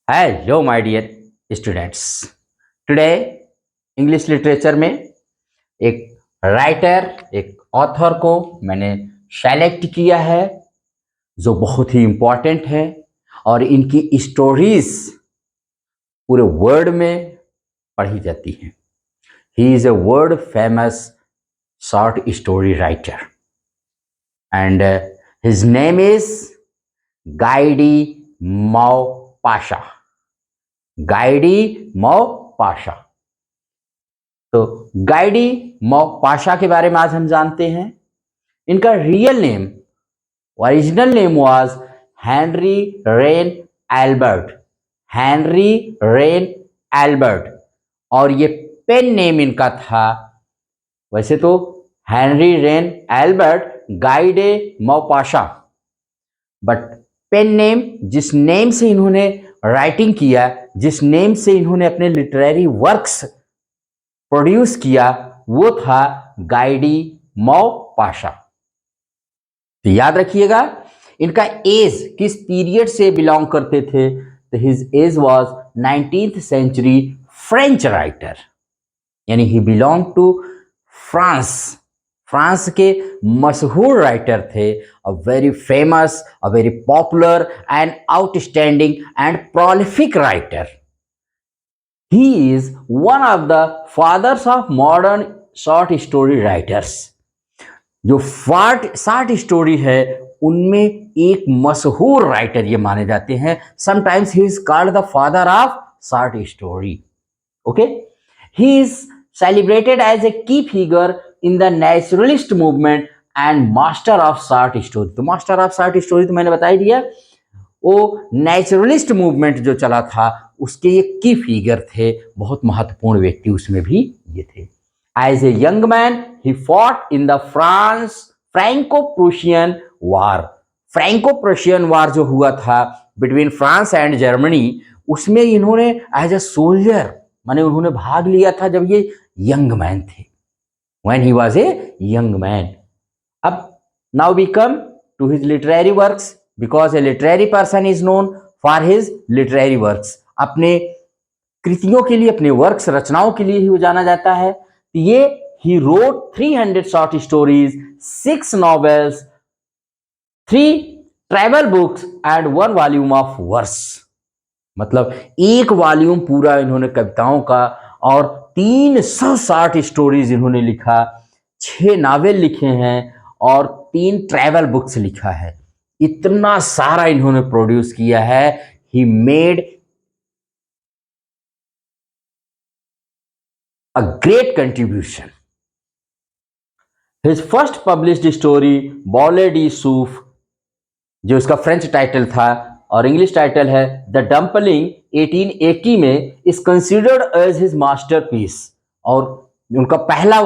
Hello my dear students. Today English literature में एक writer, एक ऑथर को मैंने सेलेक्ट किया है जो बहुत ही इम्पोर्टेंट है और इनकी स्टोरीज पूरे वर्ल्ड में पढ़ी जाती हैं। He is a world famous short story writer and his name is Guy de Maupassant. Guy de Maupassant. Guy de गाइडी माओ पाशा के बारे में आज हम जानते हैं। इनका real name, original name was Henri Rene Albert. Henri Rene Albert. और ये पेन नेम इनका था, वैसे तो Henri Rene Albert Guy de Maupassant, but pen name, जिस नेम से इन्होंने राइटिंग किया, जिस नेम से इन्होंने अपने लिटरेरी वर्क्स प्रोड्यूस किया, वो था गाइडी माओ पाशा। तो याद रखिएगा इनका एज किस पीरियड से बिलोंग करते थे। तो his age was 19th century French writer, यानी he belong to France. France के मशहूर राइटर थे, a very famous, a very popular and outstanding and prolific writer. He is one of the fathers of modern short story writers. जो short story है उनमें एक मशहूर writer ये माने जाते हैं। Sometimes he is called the father of short story. Okay, he is celebrated as a key figure in the naturalist movement and master of short story. तो मास्टर ऑफ शॉर्ट स्टोरी तो मैंने बता ही दिया, वो नेचुरलिस्ट मूवमेंट जो चला था उसके ये की फिगर थे, बहुत महत्वपूर्ण व्यक्ति उसमें भी ये थे। As a young man he fought in the Franco Prussian war. Franco Prussian war जो हुआ था बिटवीन फ्रांस एंड जर्मनी, उसमें इन्होंने एज ए सोल्जर, माने उन्होंने भाग लिया था जब ये यंग मैन थे, when he was a young man. अब now we come to his literary works, because a literary person is known for his literary works. अपने कृतियों के लिए, अपने वर्क्स, रचनाओं के लिए ही वो जाना जाता है। ये ही wrote 300 short stories, 6 novels, 3 travel books and 1 volume of verse. मतलब एक वॉल्यूम पूरा इन्होंने कविताओं का और 300 शॉर्ट स्टोरीज इन्होंने लिखा, 6 नावल लिखे हैं और 3 ट्रैवल बुक्स लिखा है। इतना सारा इन्होंने प्रोड्यूस किया है। He made a great contribution. His first published story Boule de Suif, जो इसका फ्रेंच टाइटल था और इंग्लिश टाइटल है द डम्पलिंग, 1880 में, is considered as his masterpiece. और उनका पहला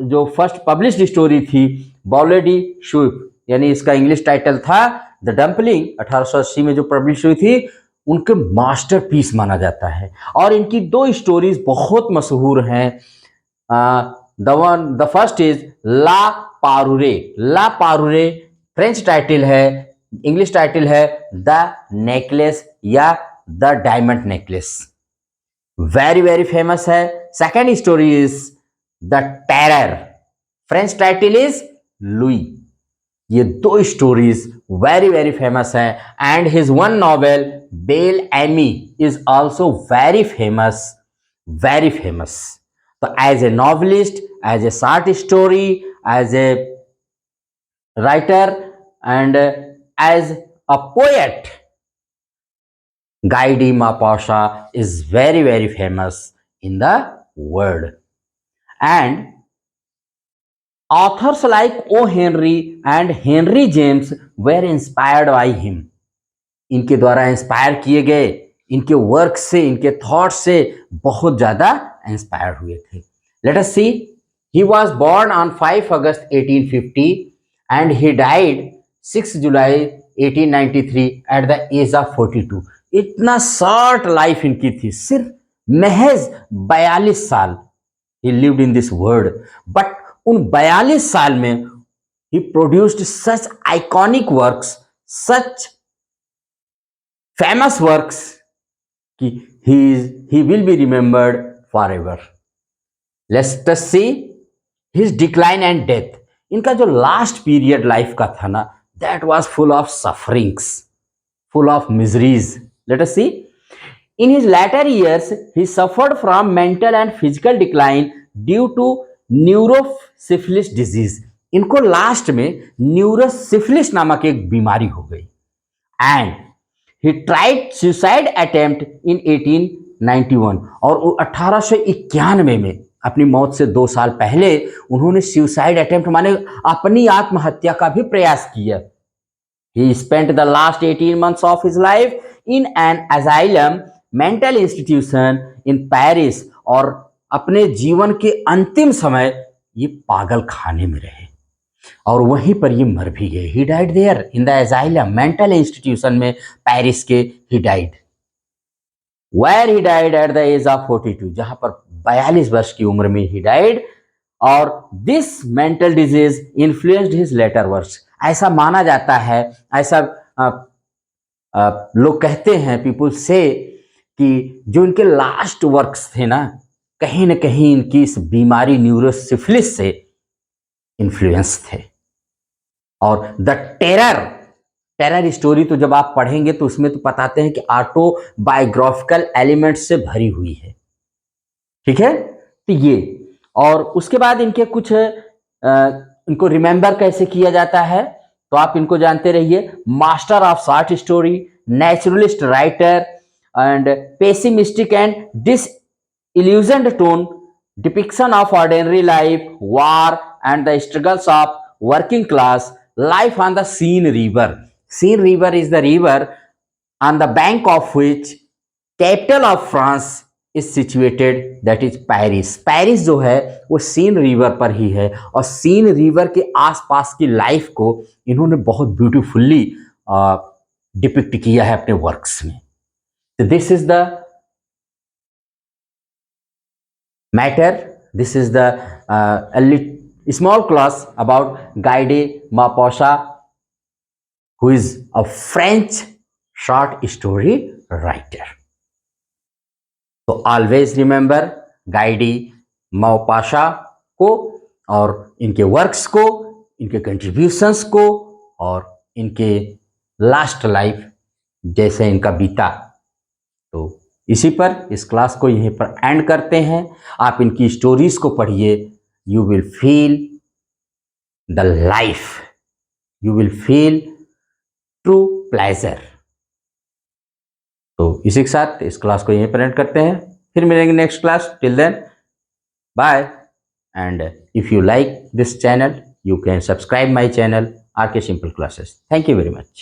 जो फर्स्ट पब्लिश्ड स्टोरी थी बॉले डी सूफ, यानी इसका इंग्लिश टाइटल था द डम्पलिंग, 1880 में जो पब्लिश हुई थी, उनके मास्टरपीस माना जाता है। और इनकी 2 स्टोरीज बहुत मशहूर हैं। The first is La Parure. La Parure French title है, इंग्लिश टाइटल है द नेकलेस या the diamond necklace. Very very famous है। Second story is the terror, French title is Louis. ये 2 स्टोरीज वेरी वेरी फेमस है। And his 1 novel Bel Ami is also very famous, very famous. तो as a novelist, as a short story, as a writer and as a poet, गाइडी Maupassant is very very famous in the world. And authors like O. Henry and Henry James were inspired by him. इनके द्वारा inspire किए गए, इनके work से, इनके thoughts से बहुत ज़्यादा इंस्पायर हुए थे। Let us see, he was born on 5 August 1850 and he died 6 July 1893 at the age of 42. इतना शॉर्ट लाइफ इनकी थी, सिर्फ महज 42 साल he lived in this world. But उन 42 साल में he produced such iconic works, such famous works कि he will be remembered forever. Let's just see his decline and death. इनका जो लास्ट पीरियड लाइफ का था ना, that was full of sufferings, full of miseries. Let us see. In his latter years, he suffered from mental and physical decline due to neurosyphilis disease. इनको last में neurosyphilis नामक एक बीमारी हो गई. And he tried suicide attempt in 1891. और 1891 में अपनी मौत से 2 साल पहले उन्होंने सुसाइड अटेम्प्ट माने अपनी आत्महत्या का भी प्रयास किया. He spent the last 18 months of his life in an asylum mental institution in Paris. और अपने जीवन के अंतिम समय ये पागल खाने में रहे और वहीं पर ये मर भी गए. He died there in the asylum mental institution में पेरिस के he died. Where he died at the age of 42. जहां पर 42 वर्ष की उम्र में he died. और this mental disease influenced his later works. ऐसा माना जाता है, ऐसा लोग कहते हैं, पीपुल से, कि जो इनके लास्ट वर्क्स थे ना कहीं इनकी इस बीमारी न्यूरोसिफिलिस से इन्फ्लुएंस थे. और द टेरर स्टोरी तो जब आप पढ़ेंगे तो उसमें तो बताते हैं कि ऑटोबायोग्राफिकल एलिमेंट से भरी हुई है. ठीक है, तो ये और उसके बाद इनके कुछ इनको रिमेंबर कैसे किया जाता है तो आप इनको जानते रहिए. Master of short story, naturalist writer and pessimistic and disillusioned tone depiction of ordinary life, war and the struggles of working class, life on the Seine river. Seine river is the river on the bank of which capital of France is situated, that is Paris. Paris जो है वो scene river पर ही है और scene river के आसपास की life को इन्होंने बहुत ब्यूटीफुल्ली डिपिक्ट किया है अपने वर्क्स में. तो this is the matter, this is the small class about Guy de Maupassant, who is a French short story writer. तो always remember Guy de Maupassant को और इनके वर्क्स को, इनके कंट्रीब्यूशंस को और इनके लास्ट लाइफ जैसे इनका बीता. तो इसी पर इस क्लास को यहीं पर एंड करते हैं. आप इनकी स्टोरीज को पढ़िए, you will feel the life, you will feel true pleasure. तो इसी के साथ इस क्लास को यहीं पर एंड करते हैं. फिर मिलेंगे next class. Till then bye. And if you like this channel you can subscribe my channel RK Simple Classes. Thank you very much.